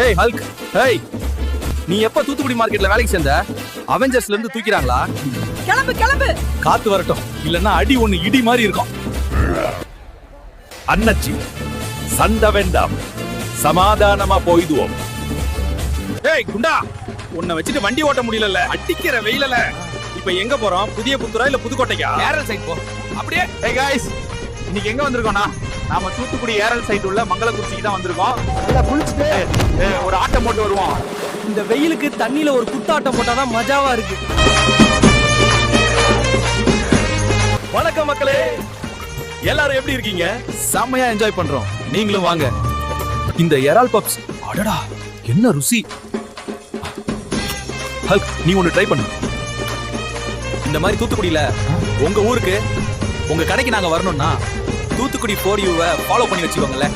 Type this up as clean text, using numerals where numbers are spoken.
ஏய் ஹல்க், ஏய் நீ எப்ப தூத்துக்குடி மார்க்கெட்ல வேலைக்கு சேர்ந்த? அவெஞ்சர்ஸ்ல இருந்து தூக்கிறாங்களா? கிளம்பு கிளம்பு. காத்து வரட்டும், இல்லன்னா அடி ஒண்ணு இடி மாதிரி இருக்கும். அண்ணச்சி சண்டை வேண்டாம், சமாதானமா போயிடுவோம். ஏய் குண்டா, உன்னை வச்சுட்டு வண்டி ஓட்ட முடியல, அடிக்கிற வெயிலல. இப்ப எங்க போறோம்? புதிய புத்தூரா இல்ல புதுக்கோட்டைக்கா? ஏரல் சைட் போ. அப்படியே. ஏய் गाइस, இன்னைக்கு எங்க வந்திருக்கோம்னா நாம தூத்துக்குடி ஏரல் சைட் உள்ள மங்களகுறிச்சிக்கு தான் வந்திருக்கோம். நல்லா குளிச்சிட்டு ஒரு ஆட்டம் போட்டு வருவோம். இந்த வெயிலுக்கு தண்ணியில ஒரு குத்தாட்டம் போட்டாதான் மஜாவா இருக்கு. வணக்கம் மக்களே, எல்லாரும் எப்படி இருக்கீங்க? செம்மையா என்ஜாய் பண்றோம், நீங்களும் வாங்க. இந்த எறால் பப்ஸ், அடடா என்ன ருசி. ஹல்க், நீ ஒன்னு ட்ரை பண்ணு. இந்த மாதிரி தூத்துக்குடியில உங்க ஊருக்கு உங்க கடைக்கு நாங்க வரணும்னா தூத்துக்குடி 4U ஃபாலோ பண்ணி வச்சுக்கோங்களேன்.